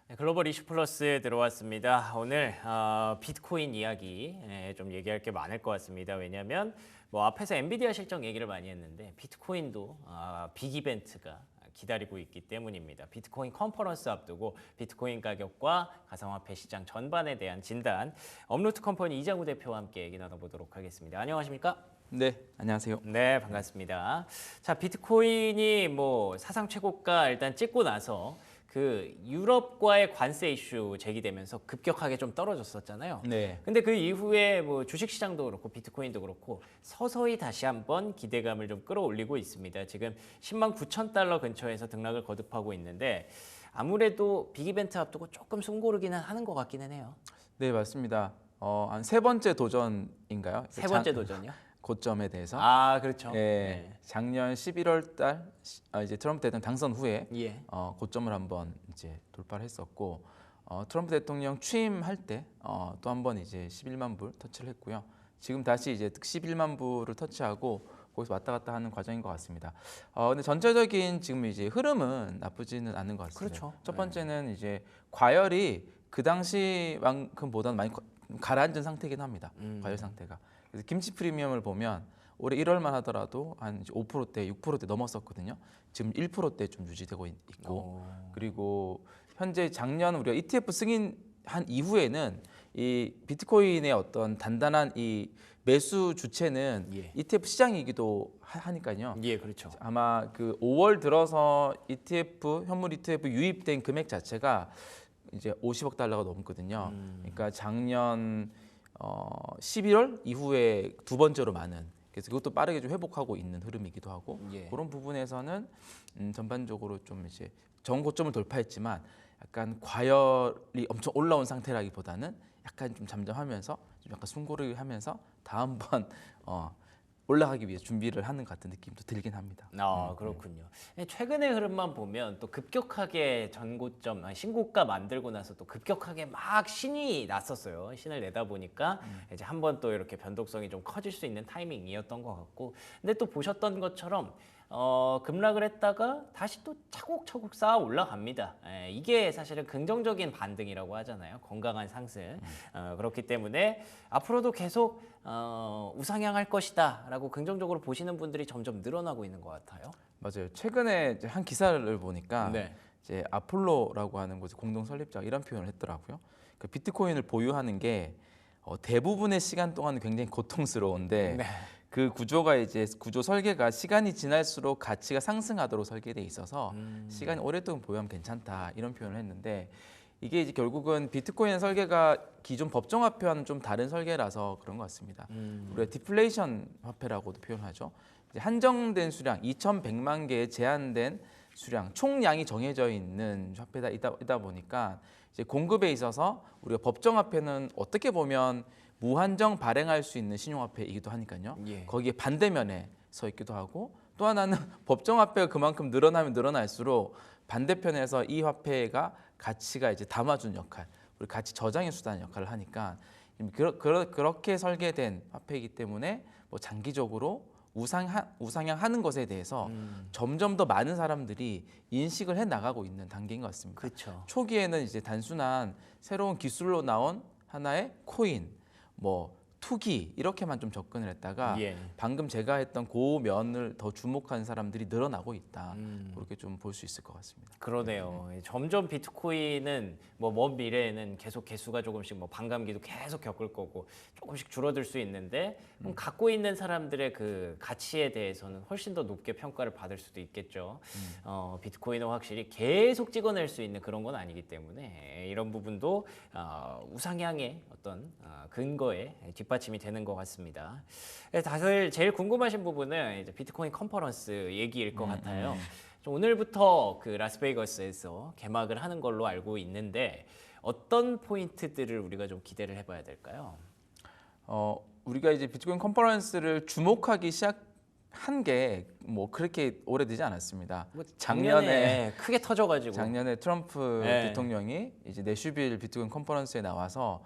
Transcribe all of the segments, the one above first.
네, 글로벌 이슈 플러스에 들어왔습니다. 오늘 비트코인 이야기 좀 얘기할 게 많을 것 같습니다. 왜냐하면 뭐 앞에서 엔비디아 실적 얘기를 많이 했는데 비트코인도 빅 이벤트가 기다리고 있기 때문입니다. 비트코인 컨퍼런스 앞두고 비트코인 가격과 가상화폐 시장 전반에 대한 진단, 업루트 컴퍼니 이장우 대표와 함께 얘기 나눠보도록 하겠습니다. 안녕하십니까? 네, 안녕하세요. 네, 반갑습니다. 자, 비트코인이 뭐 사상 최고가 일단 찍고 나서 그 유럽과의 관세 이슈 제기되면서 급격하게 좀 떨어졌었잖아요. 네, 근데 그 이후에 뭐 주식 시장도 그렇고 비트코인도 그렇고 서서히 다시 한번 기대감을 좀 끌어올리고 있습니다. 지금 10만 9천 달러 근처에서 등락을 거듭하고 있는데 아무래도 빅 이벤트 앞두고 조금 숨고르기는 하는 것 같기는 해요. 네 맞습니다. 한 세 번째 도전인가요? 세 번째 도전이요? 고점에 대해서. 아, 그렇죠. 예, 작년 11월 달 이제 트럼프 대통령 당선 후에 예. 고점을 한번 이제 돌파를 했었고 트럼프 대통령 취임할 때 또 한번 이제 11만 불 터치를 했고요. 지금 다시 이제 11만 불을 터치하고 거기서 왔다 갔다 하는 과정인 것 같습니다. 근데 전체적인 지금 이제 흐름은 나쁘지는 않은 것 같습니다. 그렇죠. 첫 번째는 이제 과열이 그 당시만큼보다는 많이 가라앉은 상태이긴 합니다. 과열 상태가. 그래서 김치 프리미엄을 보면 올해 1월만 하더라도 한 5%대, 6%대 넘었었거든요. 지금 1%대 좀 유지되고 있고, 그리고 현재 작년 우리가 ETF 승인한 이후에는 이 비트코인의 어떤 단단한 이 매수 주체는 예. ETF 시장이기도 하니까요. 예, 그렇죠. 아마 그 5월 들어서 ETF 현물 ETF 유입된 금액 자체가 이제 50억 달러가 넘거든요. 그러니까 작년 11월 이후에 두 번째로 많은, 그래서 그것도 빠르게 좀 회복하고 있는 흐름이기도 하고, 예. 그런 부분에서는 전반적으로 좀 이제 전고점을 돌파했지만 약간 과열이 엄청 올라온 상태라기보다는 약간 좀 잠잠하면서 좀 약간 숨고르기 하면서 다음번 올라가기 위해 준비를 하는 것 같은 느낌도 들긴 합니다. 그렇군요. 최근의 흐름만 보면 또 급격하게 전고점, 신고가 만들고 나서 또 급격하게 막 신이 났었어요. 신을 내다 보니까 이제 한번 또 이렇게 변동성이 좀 커질 수 있는 타이밍이었던 것 같고, 근데 또 보셨던 것처럼 급락을 했다가 다시 또 차곡차곡 쌓아 올라갑니다. 이게 사실은 긍정적인 반등이라고 하잖아요. 건강한 상승. 그렇기 때문에 앞으로도 계속 우상향할 것이다라고 긍정적으로 보시는 분들이 점점 늘어나고 있는 것 같아요. 맞아요. 최근에 이제 한 기사를 보니까 네. 이제 아폴로라고 하는 곳의 공동 설립자가 이런 표현을 했더라고요. 그 비트코인을 보유하는 게 대부분의 시간 동안 굉장히 고통스러운데 네. 그 구조가 이제 구조 설계가 시간이 지날수록 가치가 상승하도록 설계돼 있어서 시간이 오랫동안 보유하면 괜찮다 이런 표현을 했는데, 이게 이제 결국은 비트코인 설계가 기존 법정 화폐와는 좀 다른 설계라서 그런 것 같습니다. 우리가 디플레이션 화폐라고도 표현하죠. 이제 한정된 수량 2,100만 개의 제한된 수량, 총량이 정해져 있는 화폐이다 보니까 이제 공급에 있어서 우리가 법정 화폐는 어떻게 보면 무한정 발행할 수 있는 신용화폐이기도 하니까요. 예. 거기에 반대면에 서 있기도 하고, 또 하나는 법정 화폐가 그만큼 늘어나면 늘어날수록 반대편에서 이 화폐가 가치가 이제 담아준 역할, 우리 가치 저장의 수단 역할을 하니까 그렇게 설계된 화폐이기 때문에 뭐 장기적으로 우상향하는 것에 대해서 점점 더 많은 사람들이 인식을 해 나가고 있는 단계인 것 같습니다. 그렇죠. 초기에는 이제 단순한 새로운 기술로 나온 하나의 코인, 뭐 투기 이렇게만 좀 접근을 했다가 예. 방금 제가 했던 그 면을 더 주목하는 사람들이 늘어나고 있다. 그렇게 좀 볼 수 있을 것 같습니다. 그러네요. 점점 비트코인은 뭐 먼 미래에는 계속 개수가 조금씩 뭐 반감기도 계속 겪을 거고 조금씩 줄어들 수 있는데, 그럼 갖고 있는 사람들의 그 가치에 대해서는 훨씬 더 높게 평가를 받을 수도 있겠죠. 비트코인은 확실히 계속 찍어낼 수 있는 그런 건 아니기 때문에 이런 부분도 우상향의 어떤 근거에 뒷받침이 되는 것 같습니다. 다들 제일 궁금하신 부분은 이제 비트코인 컨퍼런스 얘기일 것 같아요. 오늘부터 그 라스베이거스에서 개막을 하는 걸로 알고 있는데 어떤 포인트들을 우리가 좀 기대를 해봐야 될까요? 우리가 이제 비트코인 컨퍼런스를 주목하기 시작한 게 뭐 그렇게 오래되지 않았습니다. 뭐 작년에 크게 터져가지고. 트럼프 네. 대통령이 이제 내슈빌 비트코인 컨퍼런스에 나와서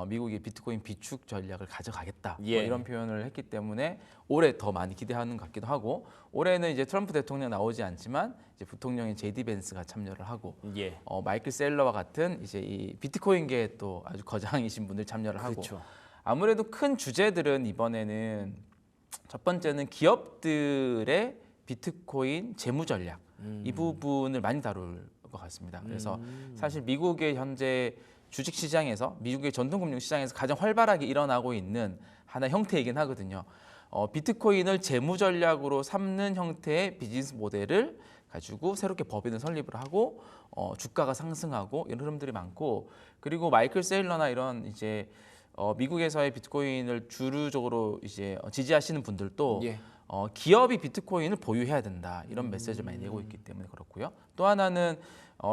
미국이 비트코인 비축 전략을 가져가겠다 뭐 예. 이런 표현을 했기 때문에 올해 더 많이 기대하는 것 같기도 하고 올해는 이제 트럼프 대통령 나오지 않지만 이제 부통령인 제디 벤스가 참여를 하고 예. 마이클 셀러와 같은 이제 이 비트코인계에 또 아주 거장이신 분들 참여를 하고 그렇죠. 아무래도 큰 주제들은 이번에는 첫 번째는 기업들의 비트코인 재무 전략 이 부분을 많이 다룰 것 같습니다. 그래서 사실 미국의 현재 주식 시장에서 미국의 전통금융 시장에서 가장 활발하게 일어나고 있는 하나의 형태이긴 하거든요. 비트코인을 재무 전략으로 삼는 형태의 비즈니스 모델을 가지고 새롭게 법인을 설립을 하고 주가가 상승하고 이런 흐름들이 많고 그리고 마이클 세일러나 이런 이제 미국에서의 비트코인을 주류적으로 이제 지지하시는 분들도 예. 기업이 비트코인을 보유해야 된다 이런 메시지를 많이 내고 있기 때문에 그렇고요. 또 하나는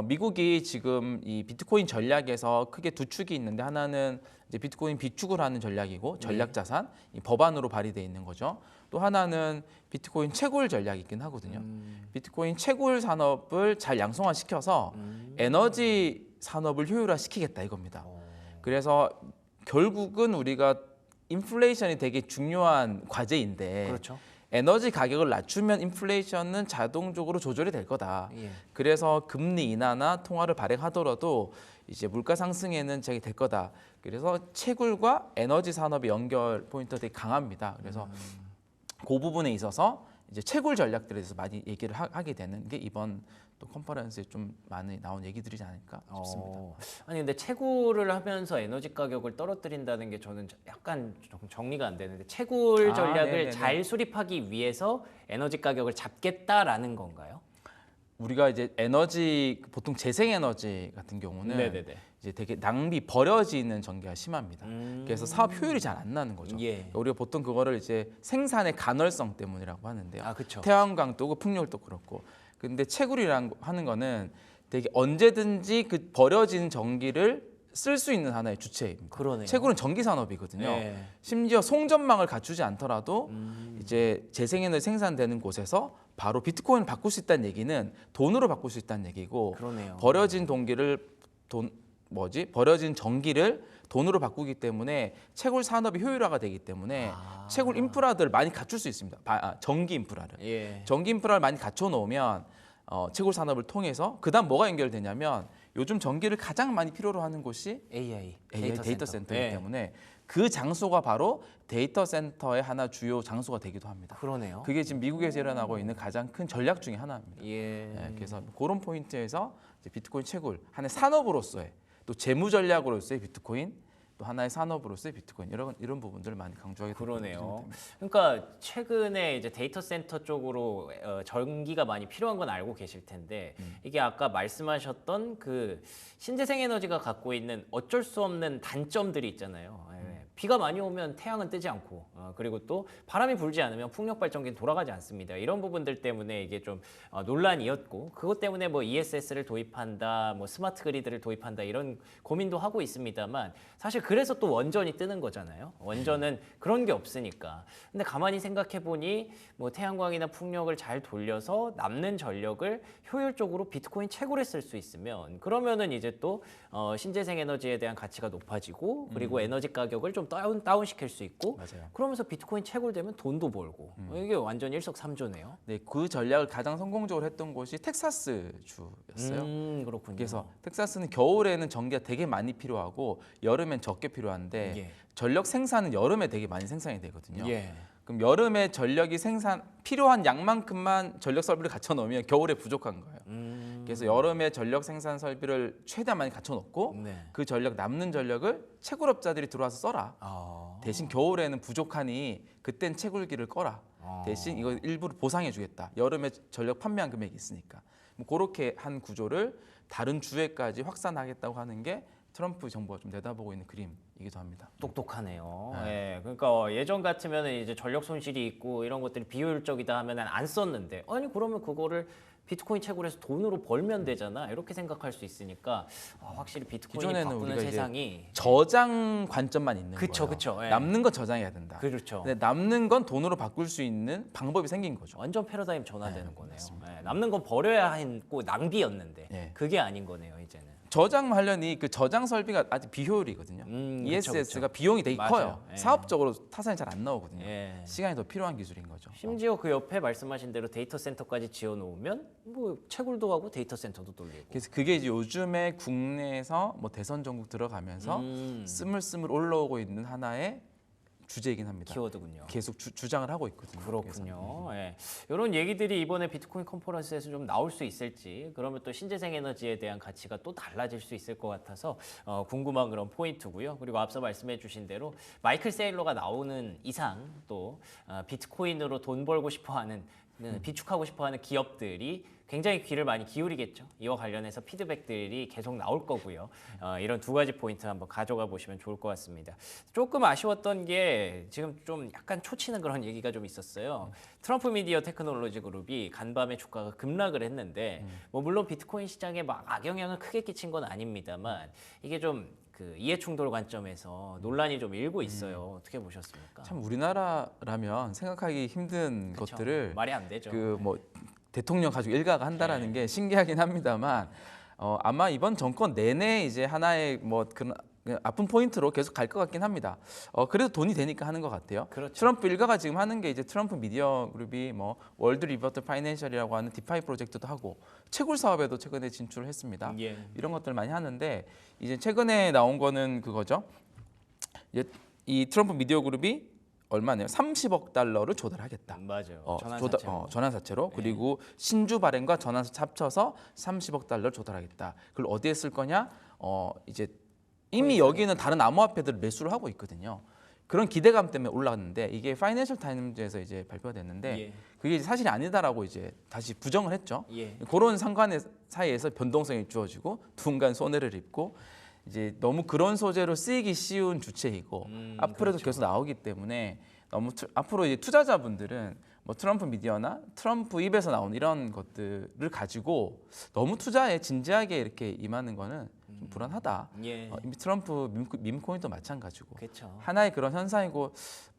미국이 지금 이 비트코인 전략에서 크게 두 축이 있는데 하나는 이제 비트코인 비축을 하는 전략이고 전략 자산 이 법안으로 발의돼 있는 거죠. 또 하나는 비트코인 채굴 전략이긴 하거든요. 비트코인 채굴 산업을 잘 양성화시켜서 에너지 산업을 효율화시키겠다 이겁니다. 그래서 결국은 우리가 인플레이션이 되게 중요한 과제인데 그렇죠. 에너지 가격을 낮추면 인플레이션은 자동적으로 조절이 될 거다. 예. 그래서 금리 인하나 통화를 발행하더라도 이제 물가 상승에는 저기 될 거다. 그래서 채굴과 에너지 산업의 연결 포인트가 되게 강합니다. 그래서 그 부분에 있어서 이제 채굴 전략들에 대해서 많이 얘기를 하게 되는 게 이번 또 컨퍼런스에 좀 많이 나온 얘기들이지 않을까 싶습니다. 아니 근데 채굴을 하면서 에너지 가격을 떨어뜨린다는 게 저는 약간 좀 정리가 안 되는데 채굴 전략을 네네네. 잘 수립하기 위해서 에너지 가격을 잡겠다라는 건가요? 우리가 이제 에너지 보통 재생에너지 같은 경우는 네네네. 이제 되게 낭비 버려지는 전개가 심합니다. 그래서 사업 효율이 잘 안 나는 거죠. 예. 우리가 보통 그거를 이제 생산의 간헐성 때문이라고 하는데요. 아 그렇죠. 태양광도 풍력도 그렇고. 근데 채굴이라는 하는 거는 되게 언제든지 그 버려진 전기를 쓸 수 있는 하나의 주체입니다. 그러네요. 채굴은 전기 산업이거든요. 예. 심지어 송전망을 갖추지 않더라도 이제 재생에너지 생산되는 곳에서 바로 비트코인을 바꿀 수 있다는 얘기는 돈으로 바꿀 수 있다는 얘기고 그러네요. 버려진 버려진 전기를 돈으로 바꾸기 때문에 채굴 산업이 효율화가 되기 때문에 채굴 인프라들을 많이 갖출 수 있습니다. 전기 인프라를. 예. 전기 인프라를 많이 갖춰 놓으면 채굴 산업을 통해서 그다음 뭐가 연결되냐면 요즘 전기를 가장 많이 필요로 하는 곳이 AI 데이터 센터이기 예. 때문에 그 장소가 바로 데이터 센터의 하나 주요 장소가 되기도 합니다. 그러네요. 그게 지금 미국에서 일어나고 있는 가장 큰 전략 중에 하나입니다. 예. 예, 그래서 그런 포인트에서 이제 비트코인 채굴 하나의 산업으로서의 또 재무 전략으로서의 비트코인 또 하나의 산업으로서의 비트코인 이런 부분들을 많이 강조하게 그러네요. 그러니까 최근에 이제 데이터 센터 쪽으로 전기가 많이 필요한 건 알고 계실 텐데 이게 아까 말씀하셨던 그 신재생 에너지가 갖고 있는 어쩔 수 없는 단점들이 있잖아요. 비가 많이 오면 태양은 뜨지 않고 그리고 또 바람이 불지 않으면 풍력 발전기는 돌아가지 않습니다. 이런 부분들 때문에 이게 좀 논란이었고 그것 때문에 뭐 ESS를 도입한다, 뭐 스마트 그리드를 도입한다 이런 고민도 하고 있습니다만 사실 그래서 또 원전이 뜨는 거잖아요. 원전은 그런 게 없으니까. 근데 가만히 생각해 보니 뭐 태양광이나 풍력을 잘 돌려서 남는 전력을 효율적으로 비트코인 채굴에 쓸 수 있으면 그러면은 이제 또 신재생 에너지에 대한 가치가 높아지고 그리고 에너지 가격을 좀 다운시킬 수 있고 맞아요. 그러면서 비트코인 채굴되면 돈도 벌고 이게 완전 일석삼조네요. 네, 그 전략을 가장 성공적으로 했던 곳이 텍사스 주였어요. 그렇군요. 그래서 텍사스는 겨울에는 전기가 되게 많이 필요하고 여름엔 적게 필요한데 예. 전력 생산은 여름에 되게 많이 생산이 되거든요. 예. 그럼 여름에 전력이 필요한 양만큼만 전력 설비를 갖춰 놓으면 겨울에 부족한 거예요. 그래서 여름에 전력 생산 설비를 최대한 많이 갖춰 놓고 네. 그 남는 전력을 채굴업자들이 들어와서 써라. 대신 겨울에는 부족하니 그땐 채굴기를 꺼라. 대신 이거 일부러 보상해 주겠다. 여름에 전력 판매한 금액이 있으니까. 뭐 그렇게 한 구조를 다른 주에까지 확산하겠다고 하는 게 트럼프 정부가 좀 내다보고 있는 그림이기도 합니다. 똑똑하네요. 예, 그러니까 예전 같으면 이제 전력 손실이 있고 이런 것들이 비효율적이다 하면은 안 썼는데 아니 그러면 그거를 비트코인 채굴해서 돈으로 벌면 되잖아 이렇게 생각할 수 있으니까 확실히 비트코인이 기존에는 바꾸는 우리가 세상이 저장 관점만 있는 그쵸, 거예요. 그쵸, 예. 남는 건 저장해야 된다. 그렇죠. 근데 남는 건 돈으로 바꿀 수 있는 방법이 생긴 거죠. 완전 패러다임 전환되는 거네요. 예, 남는 건 버려야 했고 낭비였는데 예. 그게 아닌 거네요 이제는. 저장 관련이 그 저장 설비가 아직 비효율이거든요. 그쵸, ESS가 그쵸. 비용이 되게 맞아요. 커요. 예. 사업적으로 타산이 잘 안 나오거든요. 예. 시간이 더 필요한 기술인 거죠. 심지어 그 옆에 말씀하신 대로 데이터 센터까지 지어 놓으면 뭐 채굴도 하고 데이터 센터도 돌리고. 그래서 그게 이제 요즘에 국내에서 뭐 대선 전국 들어가면서 스물스물 올라오고 있는 하나의 주제이긴 합니다. 키워드군요. 계속 주장을 하고 있거든요. 그렇군요. 예. 이런 얘기들이 이번에 비트코인 컨퍼런스에서 좀 나올 수 있을지, 그러면 또 신재생 에너지에 대한 가치가 또 달라질 수 있을 것 같아서 궁금한 그런 포인트고요. 그리고 앞서 말씀해주신 대로 마이클 세일러가 나오는 이상 또 비트코인으로 돈 벌고 싶어하는 비축하고 싶어하는 기업들이 굉장히 귀를 많이 기울이겠죠. 이와 관련해서 피드백들이 계속 나올 거고요. 이런 두 가지 포인트 한번 가져가 보시면 좋을 것 같습니다. 조금 아쉬웠던 게 지금 좀 약간 초치는 그런 얘기가 좀 있었어요. 트럼프 미디어 테크놀로지 그룹이 간밤에 주가가 급락을 했는데 뭐 물론 비트코인 시장에 막 악영향을 크게 끼친 건 아닙니다만 이게 좀 그 이해충돌 관점에서 논란이 좀 일고 있어요. 어떻게 보셨습니까? 참 우리나라라면 생각하기 힘든 그쵸. 것들을 말이 안 되죠. 그 뭐 대통령 가족 일가가 한다라는 게 신기하긴 합니다만 아마 이번 정권 내내 이제 하나의 뭐 그런 아픈 포인트로 계속 갈 것 같긴 합니다. 그래도 돈이 되니까 하는 것 같아요. 그렇죠. 트럼프 일가가 지금 하는 게 이제 트럼프 미디어 그룹이 뭐 월드 리버트 파이낸셜이라고 하는 디파이 프로젝트도 하고 채굴 사업에도 최근에 진출을 했습니다. 예. 이런 것들 많이 하는데 이제 최근에 나온 거는 그거죠. 이제 이 트럼프 미디어 그룹이 얼마네요? 30억 달러를 조달하겠다. 맞아요. 전환사채로. 전환사채로. 네. 그리고 신주 발행과 전환사채 합쳐서 30억 달러를 조달하겠다. 그걸 어디에 쓸 거냐? 이제 이미 여기는 다른 암호화폐들을 매수를 하고 있거든요. 그런 기대감 때문에 올라갔는데 이게 파이낸셜 타임즈에서 이제 발표가 됐는데 예. 그게 이제 사실이 아니다라고 이제 다시 부정을 했죠. 예. 그런 상관의 사이에서 변동성이 주어지고 누군가는 손해를 입고 이제 너무 그런 소재로 쓰이기 쉬운 주체이고 앞으로도 그렇죠. 계속 나오기 때문에 너무 앞으로 이제 투자자분들은 뭐 트럼프 미디어나 트럼프 입에서 나오는 이런 것들을 가지고 너무 투자에 진지하게 이렇게 임하는 거는 좀 불안하다. 예. 이미 트럼프 밈코인도 마찬가지고 그렇죠. 하나의 그런 현상이고 뭐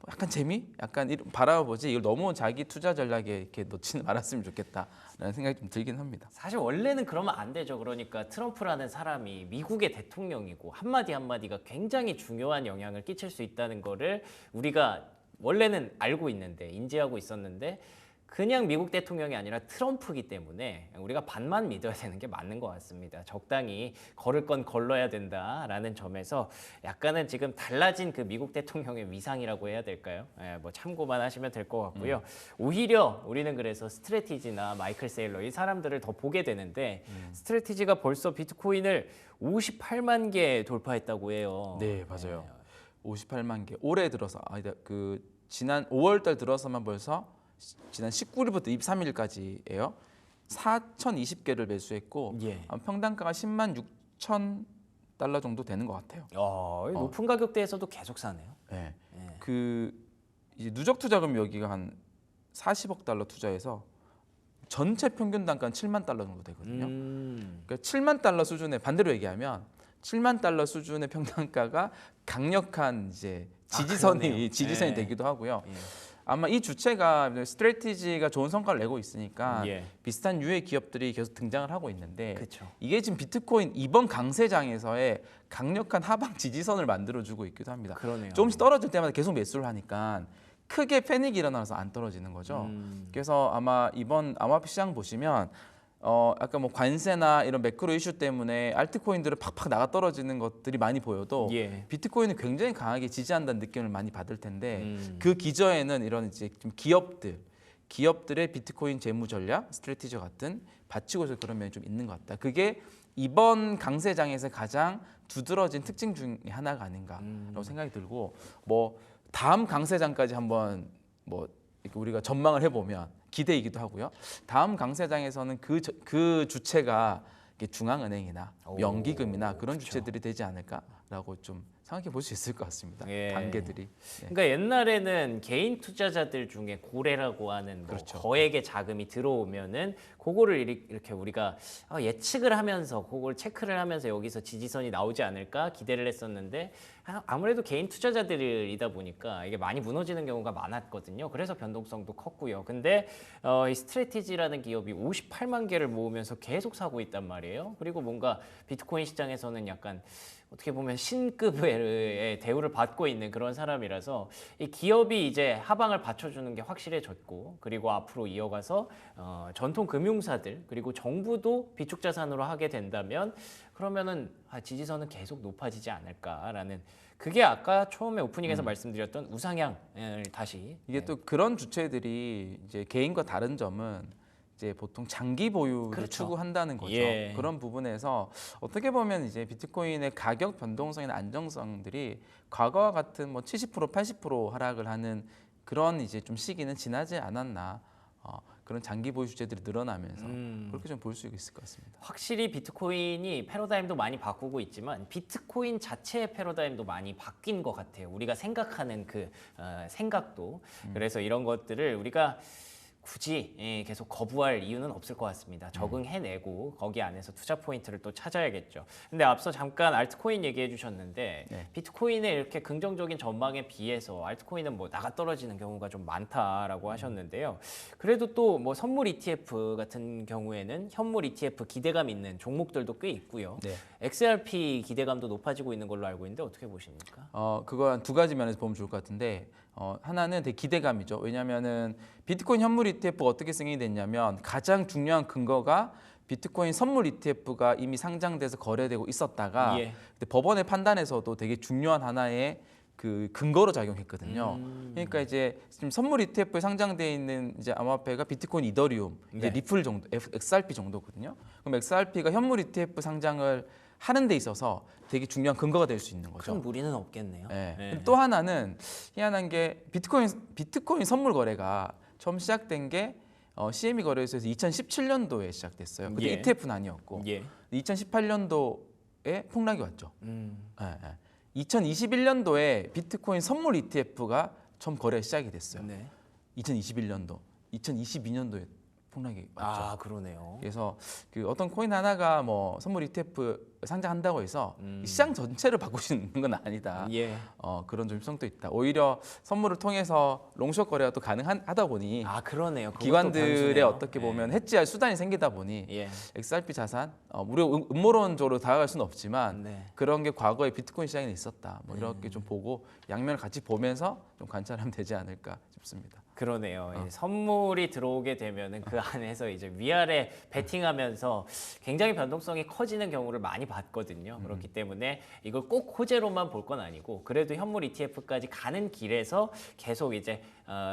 약간 재미, 약간 바라보지 이걸 너무 자기 투자 전략에 이렇게 놓지는 말았으면 좋겠다라는 생각이 좀 들긴 합니다. 사실 원래는 그러면 안 되죠. 그러니까 트럼프라는 사람이 미국의 대통령이고 한마디 한마디가 굉장히 중요한 영향을 끼칠 수 있다는 거를 우리가 원래는 알고 있는데 인지하고 있었는데 그냥 미국 대통령이 아니라 트럼프이기 때문에 우리가 반만 믿어야 되는 게 맞는 것 같습니다. 적당히 걸을 건 걸러야 된다라는 점에서 약간은 지금 달라진 그 미국 대통령의 위상이라고 해야 될까요? 뭐 참고만 하시면 될 것 같고요. 오히려 우리는 그래서 스트래티지나 마이클 세일러 이 사람들을 더 보게 되는데 스트래티지가 벌써 비트코인을 58만 개 돌파했다고 해요. 네, 맞아요. 58만 개. 올해 들어서 그 지난 5월달 들어서만 벌써 지난 19일부터 23일까지예요. 4,020개를 매수했고 예. 평단가가 10만 6천 달러 정도 되는 것 같아요. 높은 가격대에서도 계속 사네요. 네. 예. 그 이제 누적 투자금 여기가 한 40억 달러 투자해서 전체 평균 단가는 7만 달러 정도 되거든요. 그러니까 7만 달러 수준의 반대로 얘기하면 7만 달러 수준의 평단가가 강력한 이제 그러네요. 지지선이 예. 되기도 하고요. 예. 아마 이 주체가 스트래티지가 좋은 성과를 내고 있으니까 예. 비슷한 유의 기업들이 계속 등장을 하고 있는데 그렇죠. 이게 지금 비트코인 이번 강세장에서의 강력한 하방 지지선을 만들어주고 있기도 합니다. 그러네요. 조금씩 떨어질 때마다 계속 매수를 하니까 크게 패닉이 일어나서 안 떨어지는 거죠. 그래서 아마 이번 암호화폐 시장 보시면 아까 뭐 관세나 이런 매크로 이슈 때문에 알트코인들은 팍팍 나가 떨어지는 것들이 많이 보여도 예. 비트코인은 굉장히 강하게 지지한다는 느낌을 많이 받을 텐데 음. 그 기저에는 이런 이제 좀 기업들의 비트코인 재무 전략, 스트래티지 같은 받치고 있는 그런 면이 좀 있는 것 같다. 그게 이번 강세장에서 가장 두드러진 특징 중에 하나가 아닌가라고 생각이 들고 뭐 다음 강세장까지 한번 뭐 이렇게 우리가 전망을 해보면 기대이기도 하고요. 다음 강세장에서는 그 주체가 중앙은행이나 연기금이나 그런 그렇죠. 주체들이 되지 않을까라고 좀 생각해 볼 수 있을 것 같습니다. 예. 단계들이. 네. 그러니까 옛날에는 개인 투자자들 중에 고래라고 하는 뭐 그렇죠. 거액의 자금이 들어오면은 그거를 이렇게 우리가 예측을 하면서 그걸 체크를 하면서 여기서 지지선이 나오지 않을까 기대를 했었는데 아무래도 개인 투자자들이다 보니까 이게 많이 무너지는 경우가 많았거든요. 그래서 변동성도 컸고요. 근데 이 스트래티지라는 기업이 58만 개를 모으면서 계속 사고 있단 말이에요. 말이에요. 그리고 뭔가 비트코인 시장에서는 약간 어떻게 보면 신급의 대우를 받고 있는 그런 사람이라서 이 기업이 이제 하방을 받쳐주는 게 확실해졌고, 그리고 앞으로 이어가서 전통 금융사들 그리고 정부도 비축 자산으로 하게 된다면 그러면은 지지선은 계속 높아지지 않을까라는, 그게 아까 처음에 오프닝에서 말씀드렸던 우상향을 다시 이게 또 그런 주체들이 이제 개인과 다른 점은 이제 보통 장기 보유를 그렇죠. 추구한다는 거죠. 예. 그런 부분에서 어떻게 보면 이제 비트코인의 가격 변동성이나 안정성들이 과거와 같은 뭐 70%, 80% 하락을 하는 그런 이제 좀 시기는 지나지 않았나. 그런 장기 보유 주체들이 늘어나면서 그렇게 좀 볼 수 있을 것 같습니다. 확실히 비트코인이 패러다임도 많이 바꾸고 있지만 비트코인 자체의 패러다임도 많이 바뀐 것 같아요. 우리가 생각하는 그 생각도. 그래서 이런 것들을 우리가 굳이 계속 거부할 이유는 없을 것 같습니다. 적응해내고 거기 안에서 투자 포인트를 또 찾아야겠죠. 근데 앞서 잠깐 알트코인 얘기해 주셨는데 네. 비트코인의 이렇게 긍정적인 전망에 비해서 알트코인은 뭐 나가 떨어지는 경우가 좀 많다라고 하셨는데요. 그래도 또 뭐 선물 ETF 같은 경우에는 현물 ETF 기대감 있는 종목들도 꽤 있고요. 네. XRP 기대감도 높아지고 있는 걸로 알고 있는데 어떻게 보십니까? 그거 한 두 가지 면에서 보면 좋을 것 같은데 하나는 되게 기대감이죠. 왜냐하면은 비트코인 현물 ETF가 어떻게 승인이 됐냐면 가장 중요한 근거가 비트코인 선물 ETF가 이미 상장돼서 거래되고 있었다가 예. 근데 법원의 판단에서도 되게 중요한 하나의 그 근거로 작용했거든요. 그러니까 이제 지금 선물 ETF에 상장돼 있는 이제 암호화폐가 비트코인, 이더리움, 이제 네. 리플 정도, XRP 정도거든요. 그럼 XRP가 현물 ETF 상장을 하는 데 있어서 되게 중요한 근거가 될 수 있는 거죠. 큰 무리는 없겠네요. 네. 네. 또 하나는 희한한 게 비트코인 선물 거래가 처음 시작된 게 CME 거래소에서 2017년도에 시작됐어요. 그때 예. ETF는 아니었고 예. 2018년도에 폭락이 왔죠. 음. 2021년도에 비트코인 선물 ETF가 처음 거래 시작이 됐어요. 네. 2021년도, 2022년도에 폭락이 왔죠. 아, 그러네요. 그래서 그 어떤 코인 하나가 뭐 선물 ETF 상장한다고 해서 이 시장 전체를 바꿀 수 있는 건 아니다. 예. 그런 좀성도 있다. 오히려 선물을 통해서 롱숏 거래가 또 가능하다 보니 아, 그러네요. 그것도 기관들의 변수네요. 어떻게 보면 해지할 수단이 생기다 보니 예. XRP 자산, 우리가 음모론적으로 다가갈 수는 없지만 네. 그런 게 과거에 비트코인 시장에 있었다. 뭐 이렇게 좀 보고 양면을 같이 보면서 좀 관찰하면 되지 않을까 싶습니다. 그러네요. 이 선물이 들어오게 되면은 그 안에서 이제 위아래 베팅하면서 굉장히 변동성이 커지는 경우를 많이 봤거든요. 그렇기 때문에 이걸 꼭 호재로만 볼 건 아니고 그래도 현물 ETF까지 가는 길에서 계속 이제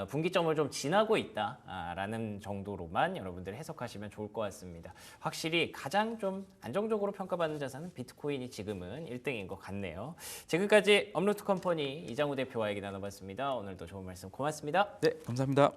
분기점을 좀 지나고 있다라는 정도로만 여러분들 해석하시면 좋을 것 같습니다. 확실히 가장 좀 안정적으로 평가받는 자산은 비트코인이 지금은 1등인 것 같네요. 지금까지 업루트 컴퍼니 이장우 대표와 얘기 나눠봤습니다. 오늘도 좋은 말씀 고맙습니다. 네, 감사합니다.